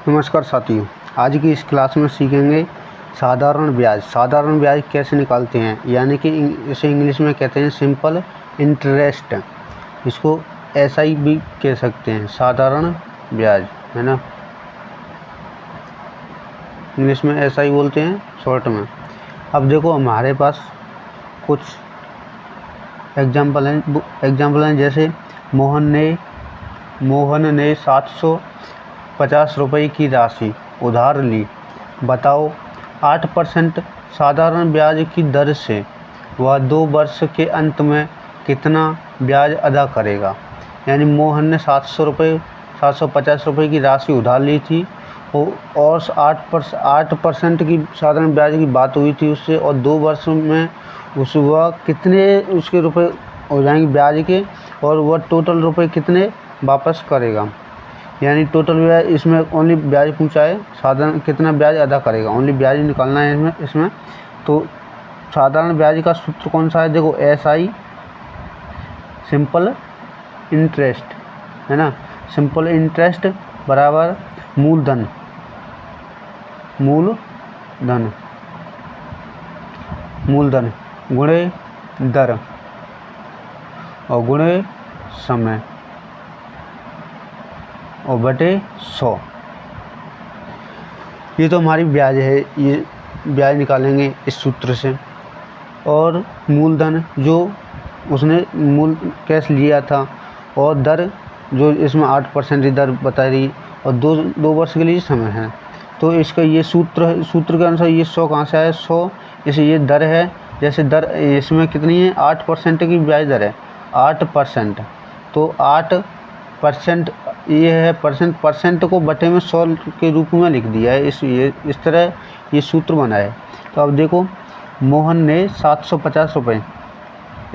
नमस्कार साथियों, आज की इस क्लास में सीखेंगे साधारण ब्याज। साधारण ब्याज कैसे निकालते हैं, यानी कि इसे इंग्लिश में कहते हैं सिंपल इंटरेस्ट। इसको एसआई भी कह सकते हैं, साधारण ब्याज, है ना। इंग्लिश में एसआई बोलते हैं शॉर्ट में। अब देखो हमारे पास कुछ एग्जाम्पल हैं जैसे मोहन ने 750 रुपये की राशि उधार ली। बताओ 8% साधारण ब्याज की दर से वह 2 वर्ष के अंत में कितना ब्याज अदा करेगा। यानी मोहन ने 750 रुपये की राशि उधार ली थी और 8% की साधारण ब्याज की बात हुई थी उससे, और 2 वर्ष में वह कितने उसके रुपए हो जाएंगे ब्याज के, और वह टोटल रुपए कितने वापस करेगा। यानी टोटल ब्याज, इसमें ओनली ब्याज पूछा है, साधारण कितना ब्याज अदा करेगा, ओनली ब्याज निकालना है इसमें। तो साधारण ब्याज का सूत्र कौन सा है, देखो एसआई, सिंपल इंटरेस्ट, है ना। सिंपल इंटरेस्ट बराबर मूलधन गुणे दर और गुणे समय और बटे 100। ये तो हमारी ब्याज है, ये ब्याज निकालेंगे इस सूत्र से। और मूलधन जो उसने मूल कैश लिया था, और दर जो इसमें 8% की दर बता रही, और दो वर्ष के लिए समय है। तो इसका ये सूत्र के अनुसार ये 100 कहाँ से आया, 100 इसे ये दर है। जैसे दर इसमें कितनी है, 8% की ब्याज दर है, 8%। तो 8% ये है, परसेंट को बटे में 100 के रूप में लिख दिया है। इस तरह ये सूत्र बना है। तो अब देखो मोहन ने 750 रुपये,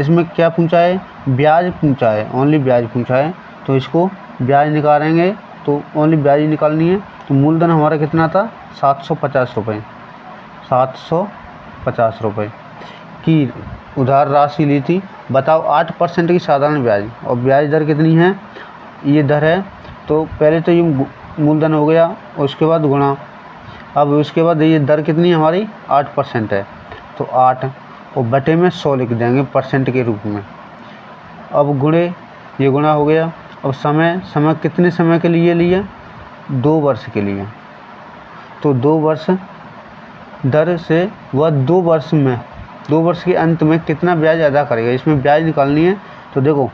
इसमें क्या पूछा है, ब्याज पूछा है, ओनली ब्याज पूछा है। तो इसको ब्याज निकालेंगे तो ओनली ब्याज ही निकालनी है। तो मूलधन हमारा कितना था, 750 रुपये। 750 रुपये की उधार राशि ली थी। बताओ 8% की साधारण ब्याज, और ब्याज दर कितनी है, ये दर है। तो पहले तो ये मूलधन हो गया, उसके बाद गुणा, अब उसके बाद ये दर कितनी हमारी 8% है। तो 8 और बटे में 100 लिख देंगे परसेंट के रूप में। अब गुणे, ये गुणा हो गया। अब समय कितने समय के लिए लिया, 2 वर्ष के लिए। तो 2 वर्ष दर से वह 2 वर्ष के अंत में कितना ब्याज अदा करेगा, इसमें ब्याज निकालनी है। तो देखो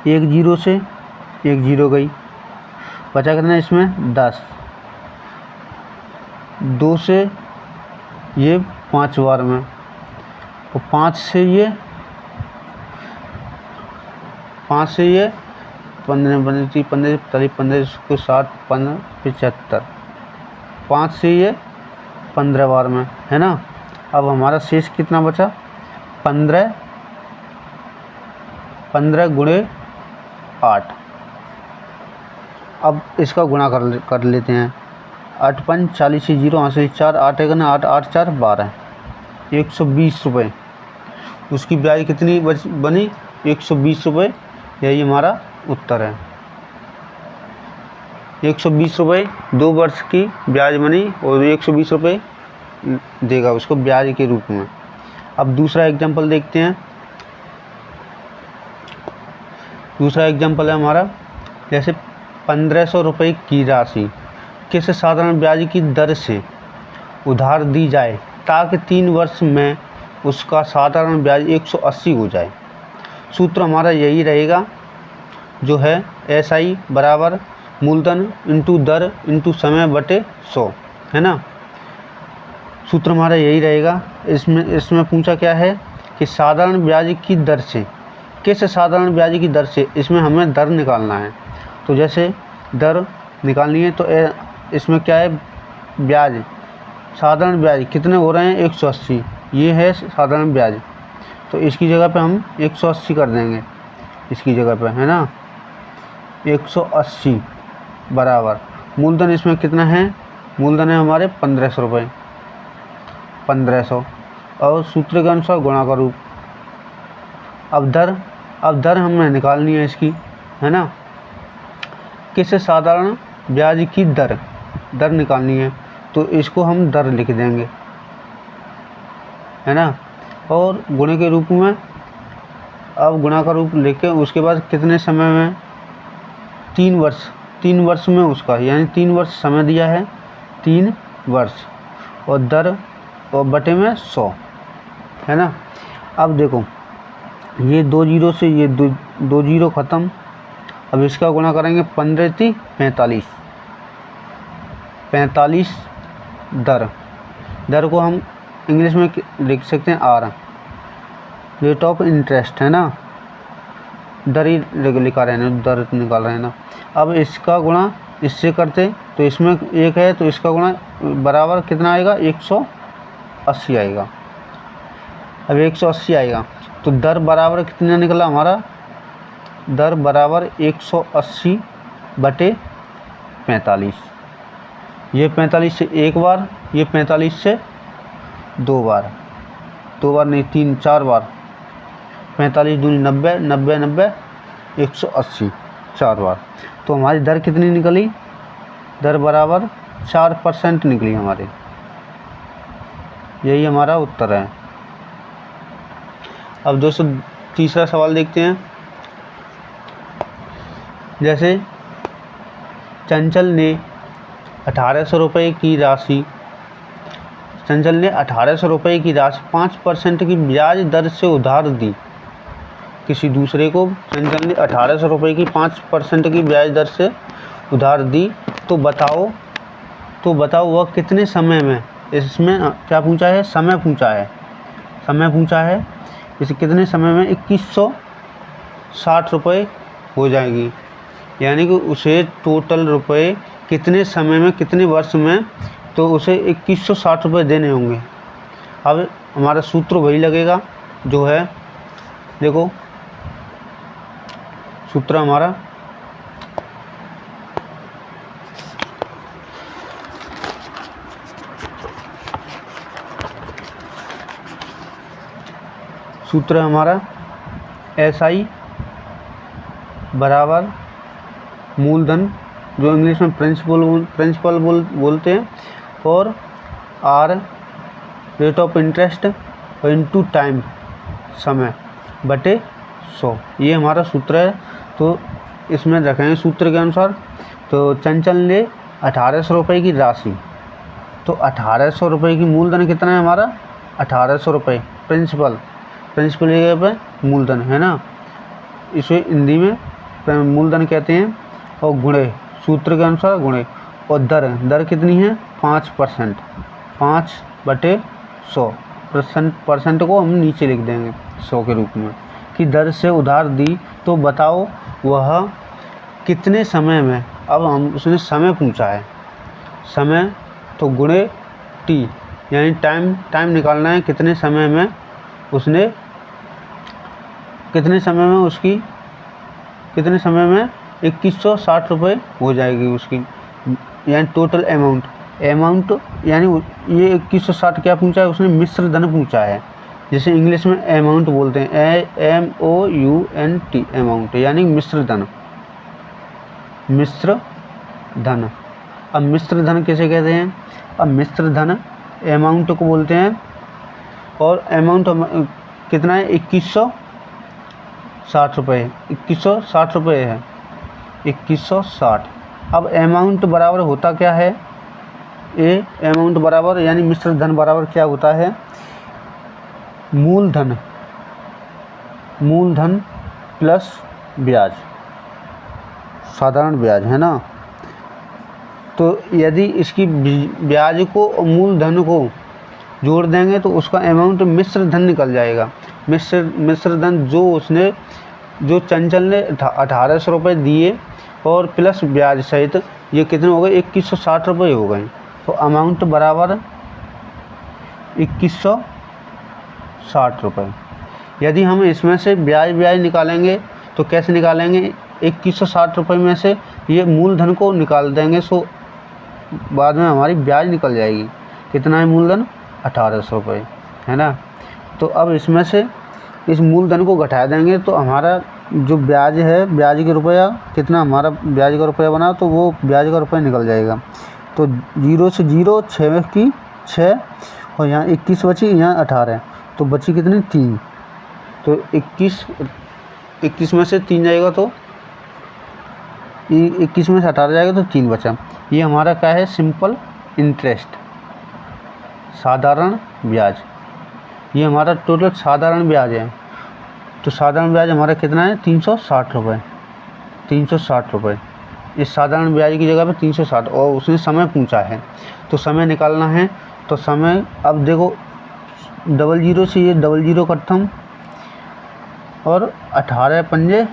1 जीरो से 1 जीरो गई, बचा कितना इसमें 10। 2 से ये 5 बार में, और 5 से ये 15 15 को 60 15 75, 5 से ये 15 बार में, है ना। अब हमारा शेष कितना बचा, 15 गुणे 8। अब इसका गुणा कर लेते हैं। 8 5 40 से 0 यहाँ से 4, 8 1 8 8 4 12, 120 रुपये। उसकी ब्याज कितनी बनी, 120 रुपये। यही हमारा उत्तर है, 120 रुपये 2 वर्ष की ब्याज बनी, और 120 रुपये देगा उसको ब्याज के रूप में। अब दूसरा एग्जांपल देखते हैं। दूसरा एग्जांपल है हमारा, जैसे 1500 रुपये की राशि किस साधारण ब्याज की दर से उधार दी जाए ताकि 3 वर्ष में उसका साधारण ब्याज 180 हो जाए। सूत्र हमारा यही रहेगा, जो है एसआई बराबर मूलधन इंटू दर इंटू समय बटे 100, है ना। सूत्र हमारा यही रहेगा। इसमें पूछा क्या है कि साधारण ब्याज की दर से, किस साधारण ब्याज की दर से, इसमें हमें दर निकालना है। तो जैसे दर निकालनी है तो इसमें क्या है, ब्याज, साधारण ब्याज कितने हो रहे हैं, 180, ये है साधारण ब्याज। तो इसकी जगह पे हम 180 कर देंगे, इसकी जगह पे, है ना। 180 बराबर मूलधन इसमें कितना है, मूलधन है हमारे 1500 रुपये, 1500, और सूत्र के अनुसार गुणा करूँ। अब दर हमें निकालनी है इसकी, है ना। किस साधारण ब्याज की दर निकालनी है, तो इसको हम दर लिख देंगे, है ना। और गुणे के रूप में, अब गुणा का रूप लेके उसके बाद कितने समय में, 3 वर्ष में उसका, यानी 3 वर्ष समय दिया है, 3 वर्ष, और दर और बटे में 100, है ना। अब देखो ये 2 जीरो से ये दो जीरो ख़त्म। अब इसका गुणा करेंगे, 15 × 45 दर को हम इंग्लिश में लिख सकते हैं आर, रेट ऑफ इंटरेस्ट, है ना। दर ही लिखा रहे हैं, दर निकाल रहे हैं ना। अब इसका गुणा इससे करते तो इसमें 1 है, तो इसका गुणा बराबर कितना आएगा, 180 आएगा। अब 180 आएगा तो दर बराबर कितना निकला हमारा, दर बराबर 180 बटे 45। ये 45 से एक बार, ये 45 से 2 बार, 2 बार नहीं 3-4 बार, 45 दूनी 90, 90 90 180, 4 बार। तो हमारी दर कितनी निकली, दर बराबर 4% निकली हमारे। यही हमारा उत्तर है। अब दोस्तों तीसरा सवाल देखते हैं। जैसे चंचल ने 1800 रुपये की राशि, 5% की ब्याज दर से उधार दी किसी दूसरे को। चंचल ने 1800 रुपये की 5% की ब्याज दर से उधार दी, तो बताओ वह कितने समय में, इसमें क्या पूछा है, समय पूछा है, इसे कितने समय में 2160 रुपये हो जाएगी, यानी कि उसे टोटल रुपए कितने समय में, कितने वर्ष में, तो उसे 2160 रुपये देने होंगे। अब हमारा सूत्र वही लगेगा जो है, देखो सूत्र हमारा SI बराबर मूलधन, जो इंग्लिश में प्रिंसिपल बोलते हैं, और R rate of interest into time, समय, बटे 100। ये हमारा सूत्र है। तो इसमें रखेंगे सूत्र के अनुसार। तो चंचल ने 1800 रुपये की राशि, तो 1800 रुपये की मूलधन कितना है हमारा, 1800 रुपये प्रिंसिपल जगह पे मूलधन, है ना। इसे हिंदी में मूलधन कहते हैं। और गुणे, सूत्र के अनुसार गुणे, और दर कितनी है, 5%, 5/100। परसेंट को हम नीचे लिख देंगे 100 के रूप में, कि दर से उधार दी, तो बताओ वह कितने समय में। अब हम उसने समय पूछा है, समय तो गुणे T, यानी टाइम निकालना है, कितने समय में उसने, कितने समय में 2160 रुपये हो जाएगी उसकी, यानी टोटल अमाउंट, यानी ये 2160 क्या पूछा है उसने, मिश्र धन पूछा है, जिसे इंग्लिश में अमाउंट बोलते हैं, AMOUNT, अमाउंट, यानी मिश्र धन। अब मिश्र धन किसे कहते हैं, अब मिश्र धन अमाउंट को बोलते हैं, और अमाउंट कितना है, 2160 रुपये, 2160 रुपये है, 2160। अब अमाउंट बराबर होता क्या है, अमाउंट बराबर, यानी मिश्र धन बराबर क्या होता है, मूलधन प्लस ब्याज, साधारण ब्याज, है ना। तो यदि इसकी ब्याज को और मूलधन को जोड़ देंगे तो उसका अमाउंट मिश्र धन निकल जाएगा। मिश्र धन जो चंचल ने 1800 रुपये दिए और प्लस ब्याज सहित, ये कितने हो गए, 2160 रुपये हो गए। तो अमाउंट बराबर 2160 रुपये। यदि हम इसमें से ब्याज निकालेंगे तो कैसे निकालेंगे, 2160 रुपये में से ये मूलधन को निकाल देंगे, सो बाद में हमारी ब्याज निकल जाएगी। कितना है मूलधन, 1800 रुपये, है ना। तो अब इसमें से इस मूलधन को घटा देंगे तो हमारा जो ब्याज है, ब्याज के रुपया कितना हमारा ब्याज का रुपया बना, तो वो ब्याज का रुपया निकल जाएगा। तो 0 से 0, 6 की 6 और यहाँ 21 बची, यहाँ 18, तो बची कितनी 3। तो 21 में से 3 जाएगा तो 21 में से 18 जाएगा तो 3 बचा। ये हमारा क्या है, सिंपल इंटरेस्ट, साधारण ब्याज। ये हमारा टोटल साधारण ब्याज है। तो साधारण ब्याज हमारा कितना है, 360 रुपये, 360 रुपये। इस साधारण ब्याज की जगह पे 360, और उसने समय पूछा है तो समय निकालना है। तो समय, अब देखो 00 से ये 00 कटथम, और 18 पंजे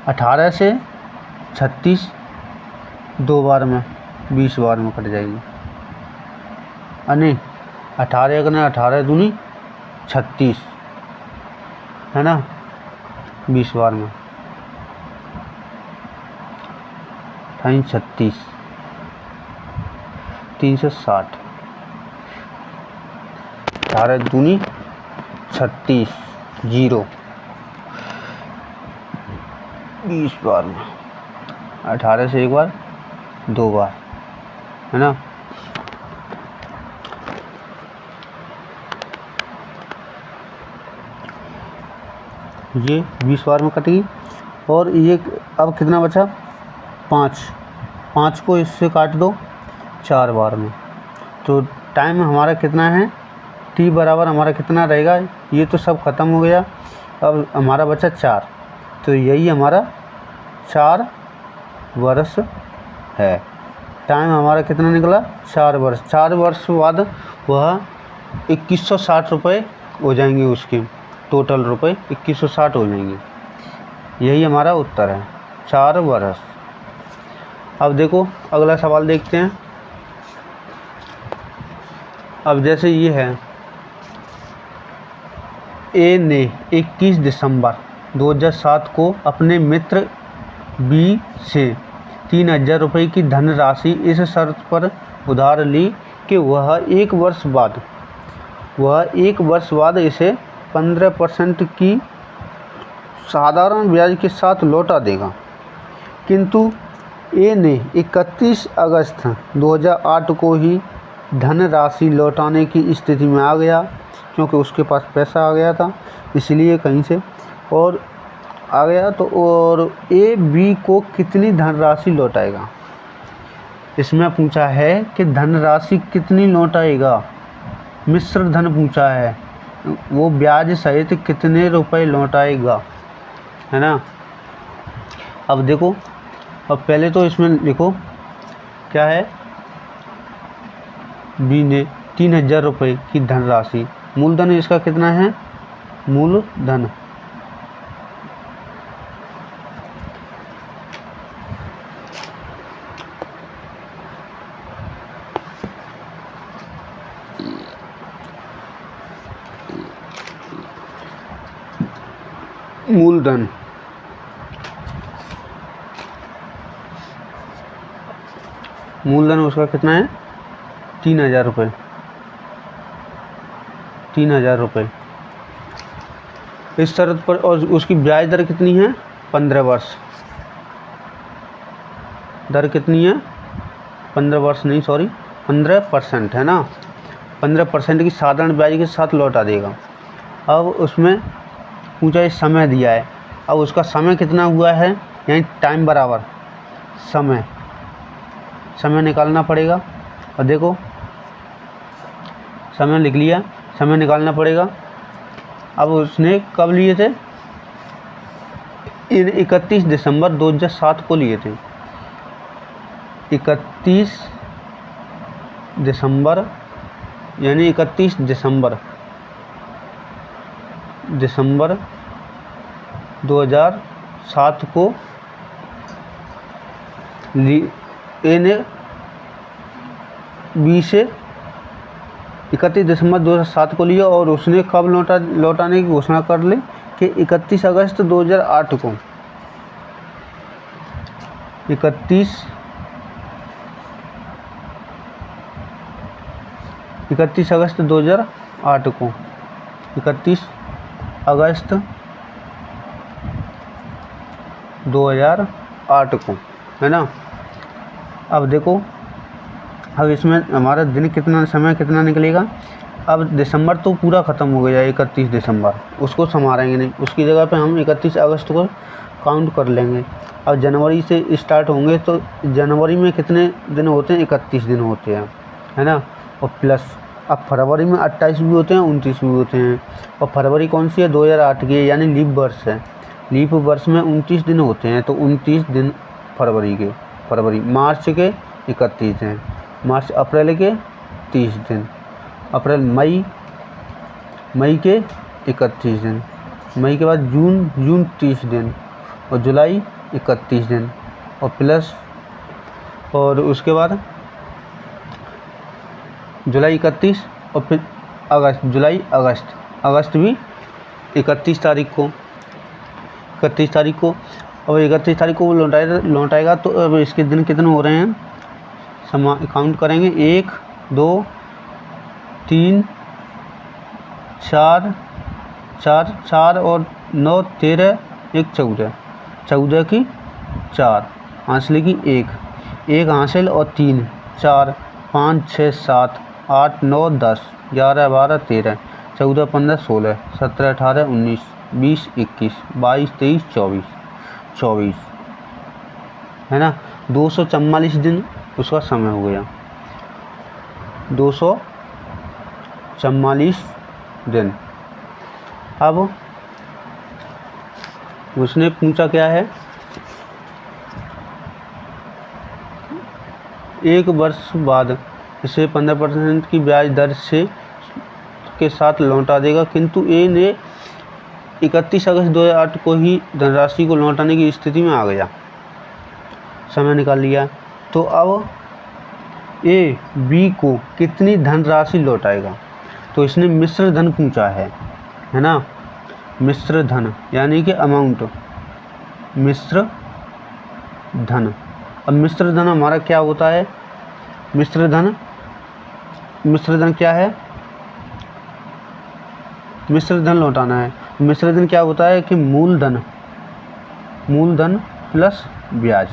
18 से 36 2 बार में 20 बार में कट जाएगी। नहीं, 18 का 18 दूनी 36 है ना, 20 बार में 36 360, 18 दूनी 36 0 20 बार में, 18 से 1 बार 2 बार है ना। ये 20 बार में कटेगी। और ये अब कितना बचा, 5 को इससे काट दो 4 बार में। तो टाइम हमारा कितना है, t बराबर हमारा कितना रहेगा, ये तो सब ख़त्म हो गया। अब हमारा बचा 4, तो यही हमारा 4 वर्ष है। टाइम हमारा कितना निकला, 4 वर्ष। 4 वर्ष बाद वह 2160 रुपये हो जाएंगे, उसके टोटल रुपये 2160 हो जाएंगे। यही हमारा उत्तर है, 4 वर्ष। अब देखो अगला सवाल देखते हैं। अब जैसे ये है, ए ने 21 दिसंबर 2007 को अपने मित्र बी से 3000 रुपये की धनराशि इस शर्त पर उधार ली कि वह एक वर्ष बाद इसे 15% की साधारण ब्याज के साथ लौटा देगा। किंतु ए ने 31 अगस्त 2008 को ही धनराशि लौटाने की स्थिति में आ गया, क्योंकि उसके पास पैसा आ गया था, इसलिए कहीं से और आ गया। तो और ए बी को कितनी धनराशि लौटाएगा, इसमें पूछा है कि धनराशि कितनी लौटाएगा। मिश्र धन पूछा है, वो ब्याज सहित कितने रुपए लौटाएगा, है ना। अब देखो, अब पहले तो इसमें लिखो क्या है, बी ने 3000 रुपये की धनराशि, मूलधन इसका कितना है, मूलधन मूलधन उसका कितना है, 3000 रुपये, 3000 रुपये इस शर्त पर। और उसकी ब्याज दर कितनी है, 15 वर्ष। दर कितनी है, 15 वर्ष नहीं, सॉरी 15% है ना, 15% की साधारण ब्याज के साथ लौटा देगा। अब उसमें पूछा है समय दिया है, अब उसका समय कितना हुआ है, यानी टाइम बराबर समय निकालना पड़ेगा। और देखो समय लिख लिया, समय निकालना पड़ेगा। अब उसने कब लिए थे, 31 दिसंबर 2007 को लिए थे। 31 दिसंबर यानी 31 दिसंबर 2007 को ए ने बी से 31 दिसंबर 2007 को लिया, और उसने कब लौटाने की घोषणा कर ली कि 31 अगस्त 2008 को, 31 अगस्त 2008 को, 31 अगस्त 2008 को, है ना। अब देखो, अब इसमें हमारा दिन कितना, समय कितना निकलेगा। अब दिसंबर तो पूरा ख़त्म हो गया, 31 दिसंबर, उसको संभालेंगे नहीं, उसकी जगह पे हम 31 अगस्त को काउंट कर लेंगे। अब जनवरी से स्टार्ट होंगे तो जनवरी में कितने दिन होते हैं, 31 दिन होते हैं, है ना। और प्लस अब फरवरी में 28 भी होते हैं, 29 भी होते हैं। और फरवरी कौन सी है, 2008 की है, यानी लीप वर्ष है। लीप वर्ष में 29 दिन होते हैं, तो 29 दिन फरवरी के, फरवरी मार्च के 31 हैं, मार्च अप्रैल के 30 दिन, अप्रैल मई के 31 दिन, मई के बाद जून 30 दिन, और जुलाई 31 दिन, और प्लस, और उसके बाद जुलाई 31, और फिर अगस्त, जुलाई अगस्त भी 31 तारीख को, 31 तारीख को। अब 31 तारीख को वो लौटाएगा। तो अब इसके दिन कितने हो रहे हैं, काउंट करेंगे, 1 2 3 4 और 9 13, 1 14, 14 की 4, हासिल की 1 हासिल, और 3 4 5 6 7 8 9 10 11 12 13 14 15 16 17 18 19 20 21 22 23 24, है ना। 244 दिन उसका समय हो गया, 244 दिन। अब उसने पूछा क्या है, 1 वर्ष बाद इसे 15% की ब्याज दर से के साथ लौटा देगा, किंतु ए ने 31 अगस्त 2008 को ही धनराशि को लौटाने की स्थिति में आ गया, समय निकाल लिया। तो अब ए बी को कितनी धनराशि लौटाएगा, तो इसने मिश्र धन पूछा है ना, मिश्र धन यानी कि अमाउंट, मिश्र धन। अब मिश्र धन हमारा क्या होता है, मिश्र धन क्या है, मिश्र धन लौटाना है। मिश्र धन क्या होता है कि मूलधन प्लस ब्याज,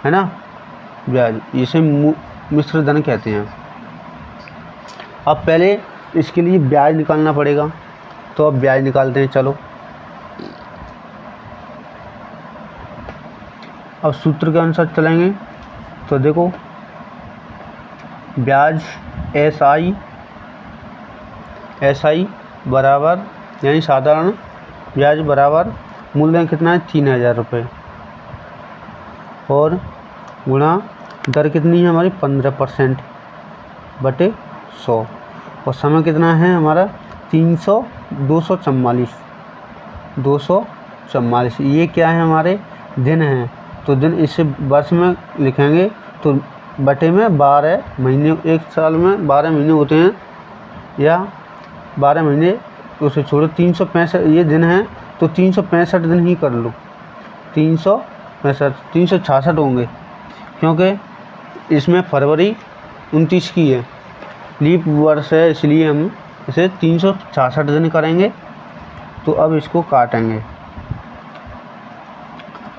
है ना, ब्याज, इसे मिश्र धन कहते हैं। अब पहले इसके लिए ब्याज निकालना पड़ेगा, तो अब ब्याज निकालते हैं, चलो। अब सूत्र के अनुसार चलेंगे, तो देखो, ब्याज SI बराबर, यानी साधारण ब्याज बराबर मूलधन कितना है, 3000 रुपये, और गुणा दर कितनी है हमारी, 15% बटे 100, और समय कितना है हमारा, 244, ये क्या है, हमारे दिन हैं। तो दिन इसे वर्ष में लिखेंगे, तो बटे में 12 महीने, एक साल में 12 महीने होते हैं, या 12 महीने, उसे छोड़ो, 365 ये दिन हैं, तो 365 दिन ही कर लो, 366 होंगे, क्योंकि इसमें फरवरी 29 की है, लीप वर्ष है, इसलिए हम इसे 366 दिन करेंगे। तो अब इसको काटेंगे,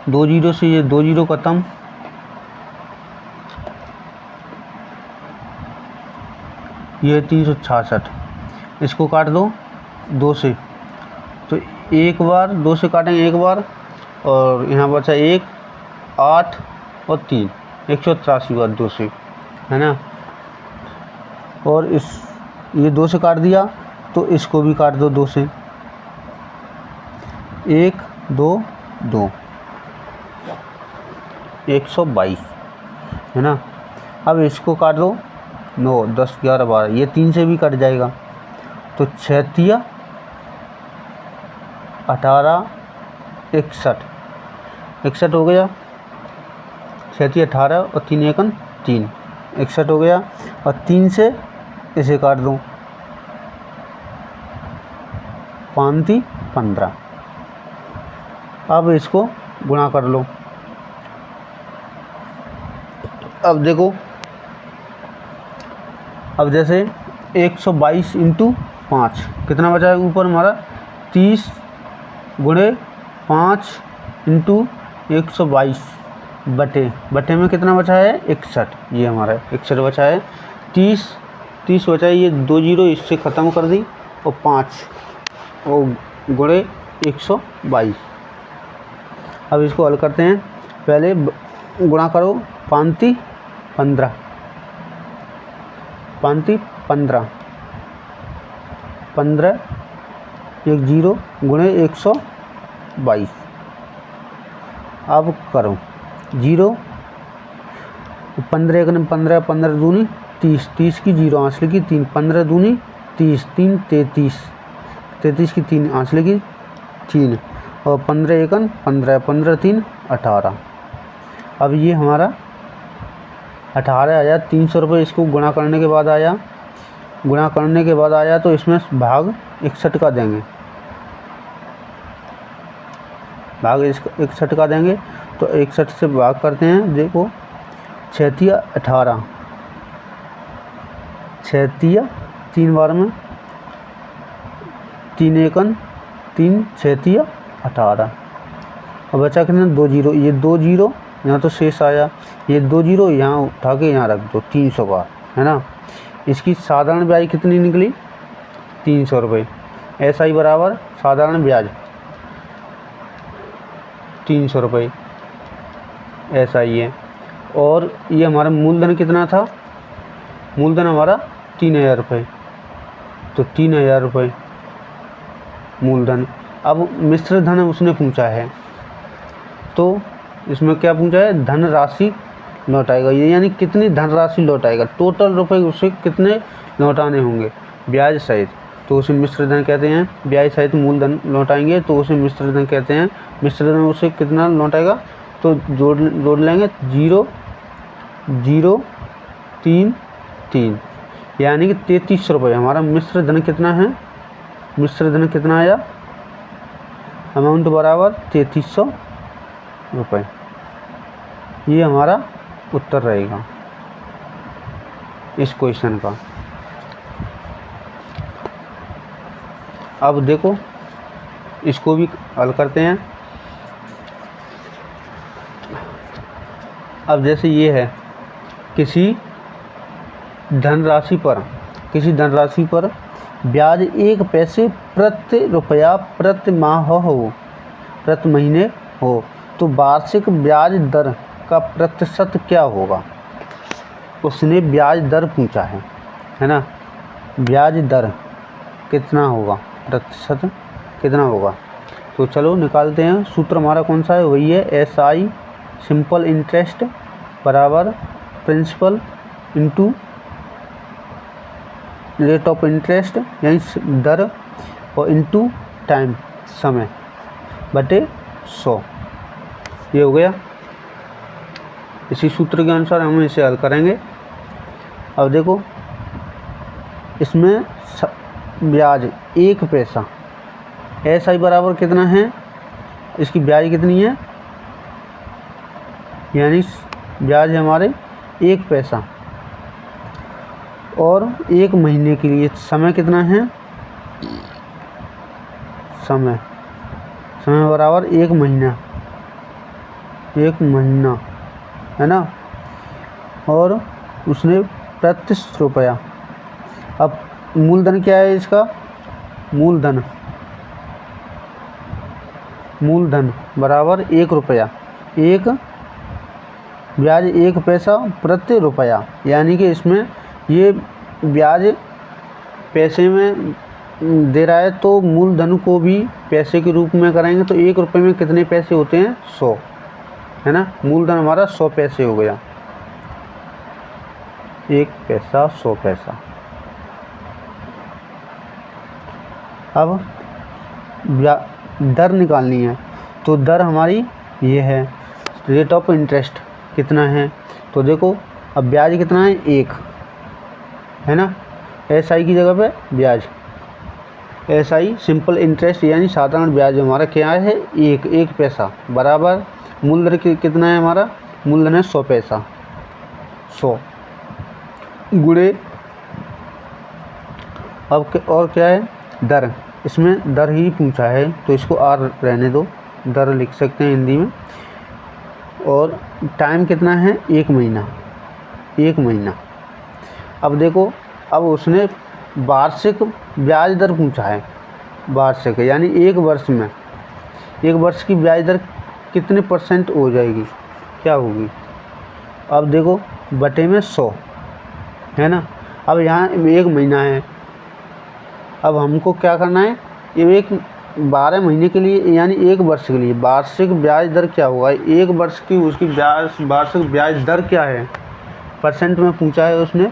2 जीरो से ये 2 जीरो खत्म, ये 366, इसको काट दो 2 से, तो एक बार 2 से काटेंगे एक बार, और यहाँ बचा 1 8 और 3, 183 बार 2 से, है ना। और ये 2 से काट दिया, तो इसको भी काट दो 2 से, 1 2 2, 122, है ना। अब इसको काट दो, 9 10 11 12, ये 3 से भी कट जाएगा, तो 6 तिया 18 61 हो गया, 6 तिया 18 और 3 एकन 3, 61 हो गया, और 3 से इसे काट दो, 5 × 15। अब इसको गुणा कर लो। अब देखो, अब जैसे 122 × 5 कितना बचा है ऊपर हमारा, 30 × 5 इंटू 122 बटे में कितना बचा है 61, ये हमारा 61 बचा है। 30 बचा है, ये 2 जीरो इससे ख़त्म कर दी और 5 और गुणे 122। अब इसको हल करते हैं। पहले गुणा करो 5 15 15 1 जीरो गुणे 122। अब करो 0 15 1 15 15 दूनी 30 की 0 आंसले की 3 15 दूनी 30 3 33 की 3 आंसले की 3 और 15 1 15 15 3 18। अब ये हमारा 18,300 रुपये इसको गुणा करने के बाद आया। तो इसमें भाग 61 का देंगे, भाग 61 का देंगे। तो 61 से भाग करते हैं, देखो 6 18 6 3 बार में 3 1 3 6 18। और बचा कितना 2 जीरो, ये 2 जीरो यहाँ तो शेष आया, ये 2 जीरो यहाँ उठा के यहाँ रख दो 300 बार, है ना। इसकी साधारण ब्याज कितनी निकली 300 रुपये। SI बराबर साधारण ब्याज 300 रुपये SI है। और ये हमारा मूलधन कितना था, मूलधन हमारा 3000 रुपये, तो 3000 रुपये मूलधन। अब मिश्र धन उसने पूछा है, तो इसमें क्या पूछा है, धन राशि लौटाएगा, ये यानी कितनी धनराशि लौटाएगा, टोटल रुपए उसे कितने लौटाने होंगे ब्याज सहित, तो उसे मिश्र धन कहते हैं। ब्याज सहित मूलधन लौटाएंगे तो उसे मिश्र धन कहते हैं। मिश्र धन उसे कितना लौटाएगा, तो जोड़ लेंगे 0 0 3 3, यानी कि 3300 रुपये हमारा मिश्र धन कितना है, मिश्र धन कितना आया, अमाउंट बराबर 3300 रुपये। ये हमारा उत्तर रहेगा इस क्वेश्चन का। अब देखो इसको भी हल करते हैं। अब जैसे ये है, किसी धनराशि पर ब्याज 1 पैसे प्रति रुपया प्रति माह हो, प्रति महीने हो, तो वार्षिक ब्याज दर का प्रतिशत क्या होगा। उसने ब्याज दर पूछा है ना, ब्याज दर कितना होगा, प्रतिशत कितना होगा। तो चलो निकालते हैं। सूत्र हमारा कौन सा है, वही है SI सिंपल इंटरेस्ट बराबर principal into rate of interest यानी दर और इनटू टाइम समय बटे 100। ये हो गया। इसी सूत्र के अनुसार हम इसे हल करेंगे। अब देखो इसमें ब्याज 1 पैसा, SI बराबर कितना है, इसकी ब्याज कितनी है, यानी ब्याज हमारे 1 पैसा, और 1 महीने के लिए समय कितना है, समय बराबर 1 महीना, 1 महीना है ना। और उसने प्रति रुपया, अब मूलधन क्या है इसका, मूलधन बराबर 1 रुपया, एक ब्याज 1 पैसा प्रति रुपया, यानी कि इसमें ये ब्याज पैसे में दे रहा है तो मूलधन को भी पैसे के रूप में करेंगे। तो 1 रुपये में कितने पैसे होते हैं, 100, है ना। मूलधन हमारा 100 पैसे हो गया, 1 पैसा 100 पैसा। अब दर निकालनी है, तो दर हमारी ये है, रेट ऑफ इंटरेस्ट कितना है, तो देखो अब ब्याज कितना है 1, है ना। SI की जगह पे ब्याज, SI सिंपल इंटरेस्ट यानी साधारण ब्याज हमारा क्या है 1 पैसा बराबर मूलधन कितना है हमारा, मूलधन है 100 पैसा, 100 गुणे, अब और क्या है दर, इसमें दर ही पूछा है तो इसको R रहने दो, दर लिख सकते हैं हिंदी में। और टाइम कितना है, 1 महीना, 1 महीना। अब देखो, अब उसने वार्षिक ब्याज दर पूछा है, वार्षिक यानी 1 वर्ष में, 1 वर्ष की ब्याज दर कितने % हो जाएगी, क्या होगी। अब देखो बटे में 100 है ना। अब यहाँ 1 महीना है, अब हमको क्या करना है, ये 12 महीने के लिए यानी 1 वर्ष के लिए वार्षिक ब्याज दर क्या होगा, 1 वर्ष की उसकी वार्षिक ब्याज दर क्या है, % में पूछा है उसने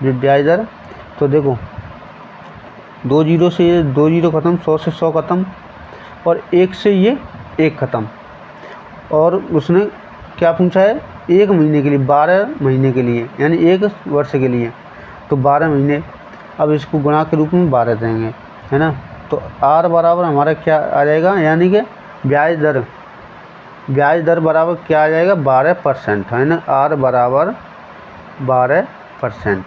ब्याज दर। तो देखो 2 जीरो से ये 2 जीरो ख़त्म, 100 से 100 ख़त्म, और 1 से ये 1 ख़त्म। और उसने क्या पूछा है, 1 महीने के लिए, 12 महीने के लिए यानी 1 वर्ष के लिए, तो 12 महीने। अब इसको गुणा के रूप में 12 देंगे, है ना। तो R बराबर हमारा क्या आ जाएगा, यानी कि ब्याज दर बराबर क्या आ जाएगा, 12%, है ना। R बराबर 12%।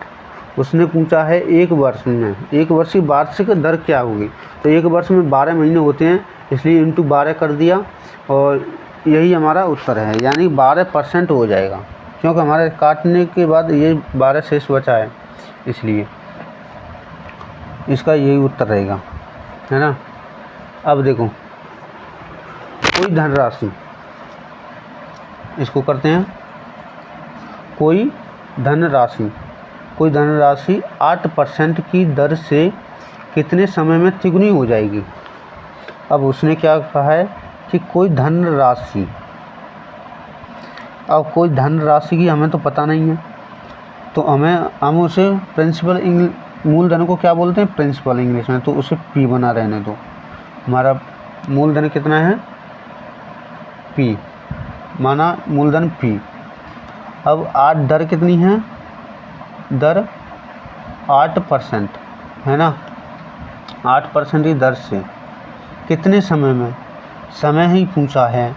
उसने पूछा है 1 वर्ष में, 1 वर्ष की वार्षिक दर क्या होगी। तो 1 वर्ष में 12 महीने होते हैं, इसलिए इंटू 12 कर दिया, और यही हमारा उत्तर है, यानी 12% हो जाएगा, क्योंकि हमारे काटने के बाद ये 12 शेष बचा है, इसलिए इसका यही उत्तर रहेगा, है ना। अब देखो कोई धनराशि, इसको करते हैं, कोई धनराशि 8% की दर से कितने समय में तिगुनी हो जाएगी। अब उसने क्या कहा है कि कोई धनराशि, अब कोई धनराशि की हमें तो पता नहीं है, तो हम उसे प्रिंसिपल, मूलधन को क्या बोलते हैं, प्रिंसिपल इंग्लिश में, तो उसे P बना रहने दो। हमारा मूलधन कितना है, P, माना मूलधन P। अब 8 दर कितनी है, दर 8% है ना, 8% की दर से कितने समय में, समय ही पूछा है,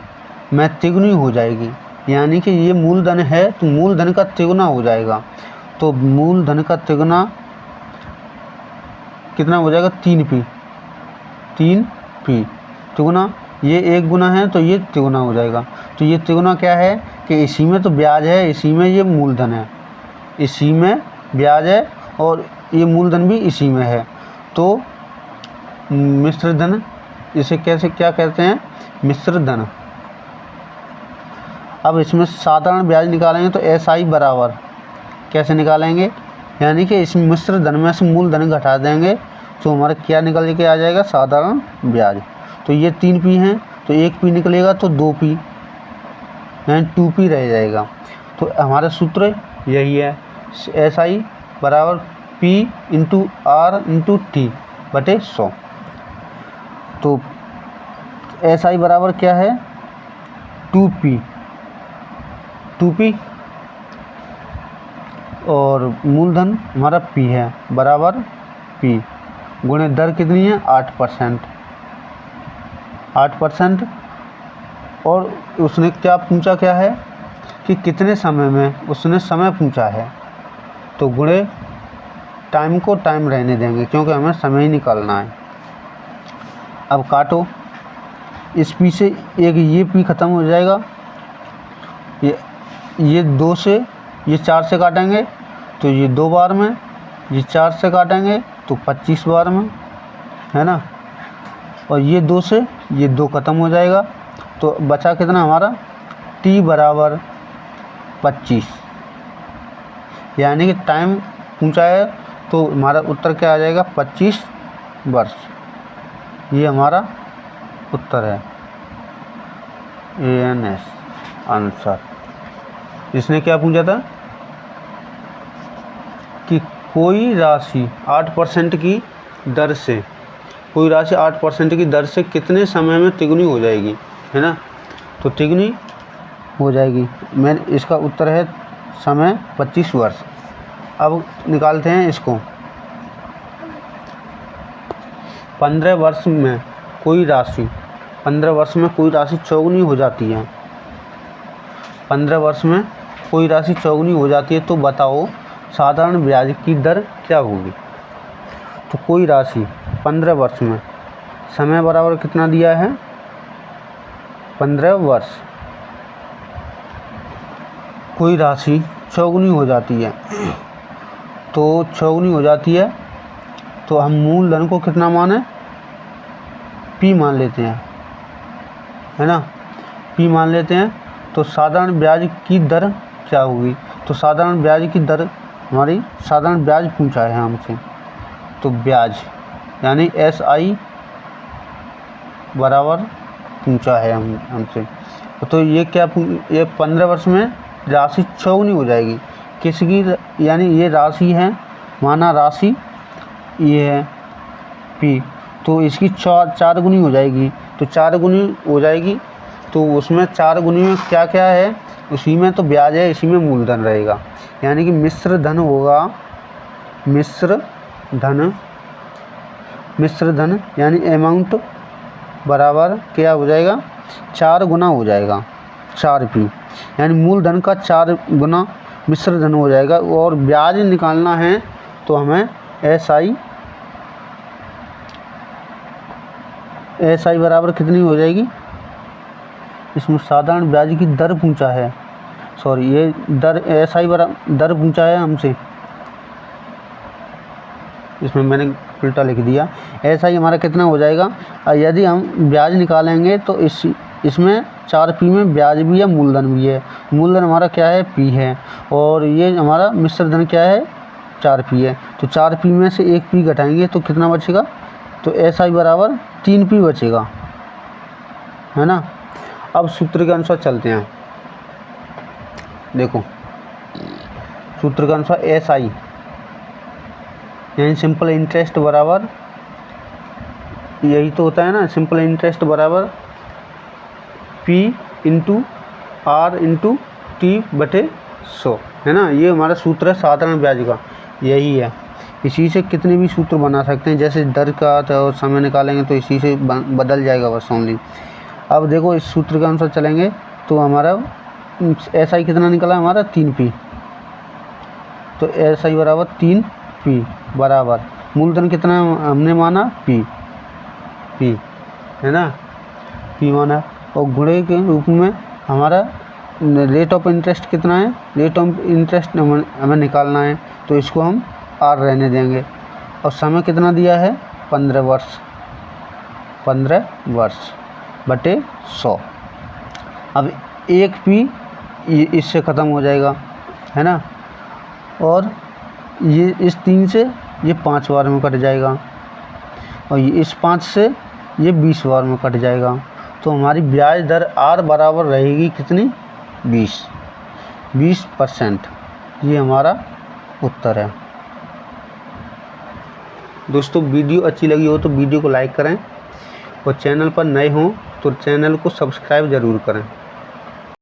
में तिगुनी हो जाएगी, यानी कि ये मूलधन है तो मूलधन का तिगुना हो जाएगा। तो मूलधन का तिगुना कितना हो जाएगा, 3P, तिगुना, ये 1 गुना है तो ये तिगुना हो जाएगा। तो ये तिगुना क्या है कि इसी में तो ब्याज है, इसी में ये मूलधन है, इसी में ब्याज है, और ये मूलधन भी इसी में है। तो मिश्र धन, इसे कैसे क्या कहते हैं, मिश्र धन। अब इसमें साधारण ब्याज निकालेंगे तो SI बराबर कैसे निकालेंगे, यानी कि इस मिश्र धन में से मूलधन घटा देंगे, तो हमारा क्या निकल के आ जाएगा, साधारण ब्याज। तो ये 3P हैं, तो 1P निकलेगा, तो 2P यानी 2P रह जाएगा। तो हमारा सूत्र यही है, SI बराबर P into R into T बटे 100। तो SI बराबर क्या है, 2P, और मूलधन हमारा P है, बराबर P गुणे दर कितनी है, 8%। और उसने क्या पूछा, क्या है कि कितने समय में, उसने समय पूछा है, तो गुणे टाइम को टाइम रहने देंगे, क्योंकि हमें समय ही निकालना है। अब काटो, इस P से एक ये P ख़त्म हो जाएगा, ये 2 से, ये 4 से काटेंगे तो ये 2 बार में, ये 4 से काटेंगे तो 25 बार में, है ना। और ये 2 से ये 2 ख़त्म हो जाएगा, तो बचा कितना हमारा, T बराबर 25, यानी कि टाइम पूछा है, तो हमारा उत्तर क्या आ जाएगा, 25 वर्ष। ये हमारा उत्तर है, ANS आंसर। इसने क्या पूछा था कि कोई राशि 8% की दर से, कोई राशि 8% की दर से कितने समय में तिगुनी हो जाएगी, है ना। तो तिगुनी हो जाएगी, मैं इसका उत्तर है समय 25 वर्ष। अब निकालते हैं इसको, 15 वर्ष में कोई राशि, 15 वर्ष में कोई राशि चौगुनी हो जाती है, 15 वर्ष में कोई राशि चौगुनी हो जाती है, तो बताओ साधारण ब्याज की दर क्या होगी। तो कोई राशि 15 वर्ष में, समय बराबर कितना दिया है, 15 वर्ष। कोई राशि चौगुनी हो जाती है, तो चौगुनी हो जाती है तो हम मूलधन को कितना माने, P मान लेते हैं, है ना, P मान लेते हैं। तो साधारण ब्याज की दर क्या होगी, तो साधारण ब्याज की दर हमारी, साधारण ब्याज पूछा है हमसे, तो ब्याज यानी SI बराबर पूछा है हमसे। तो ये क्या, ये 15 वर्ष में राशि चौगुनी हो जाएगी किसकी, यानी ये राशि है, माना राशि ये है P, तो इसकी 4 गुनी हो जाएगी। तो 4 गुनी हो जाएगी, तो उसमें 4 गुनी में क्या क्या है, उसी में तो ब्याज है, इसी में मूलधन रहेगा, यानी कि मिश्र धन होगा, मिश्र धन यानी अमाउंट बराबर क्या हो जाएगा, 4 गुना हो जाएगा, 4P, यानी मूलधन का 4 गुना मिश्र धन हो जाएगा। और ब्याज निकालना है तो हमें SI बराबर कितनी हो जाएगी, इसमें साधारण ब्याज की दर पूछा है, सॉरी ये दर SI बराबर दर पूछा है हमसे, इसमें मैंने उल्टा लिख दिया। SI हमारा कितना हो जाएगा, यदि हम ब्याज निकालेंगे तो इसमें 4P में ब्याज भी है, मूलधन भी है। मूलधन हमारा क्या है, P है, और ये हमारा मिश्र धन क्या है, 4P है। तो 4P में से 1P घटाएंगे तो कितना बचेगा, तो SI बराबर 3P बचेगा, है ना। अब सूत्र के अनुसार चलते हैं, देखो सूत्र के अनुसार SI यानी सिंपल इंटरेस्ट बराबर, यही तो होता है ना, सिंपल इंटरेस्ट बराबर P into R into T/100, है ना। ये हमारा सूत्र है साधारण ब्याज का, यही है। इसी से कितने भी सूत्र बना सकते हैं, जैसे दर का तो समय निकालेंगे तो इसी से बदल जाएगा बस ओनली। अब देखो इस सूत्र के अनुसार चलेंगे तो हमारा SI कितना निकला हमारा, 3P, तो SI बराबर 3P बराबर मूलधन कितना हमने माना, P, है ना, P माना, और गुणे के रूप में हमारा रेट ऑफ इंटरेस्ट कितना है, रेट ऑफ इंटरेस्ट हमें निकालना है, तो इसको हम R रहने देंगे। और समय कितना दिया है, 15 वर्ष, 15 वर्ष बटे 100। अब 1P इससे ख़त्म हो जाएगा, है ना, और ये इस 3 से ये 5 बार में कट जाएगा, और ये इस 5 से ये 20 बार में कट जाएगा। तो हमारी ब्याज दर R बराबर रहेगी कितनी, 20%। ये हमारा उत्तर है। दोस्तों वीडियो अच्छी लगी हो तो वीडियो को लाइक करें, और चैनल पर नए हों तो चैनल को सब्सक्राइब ज़रूर करें।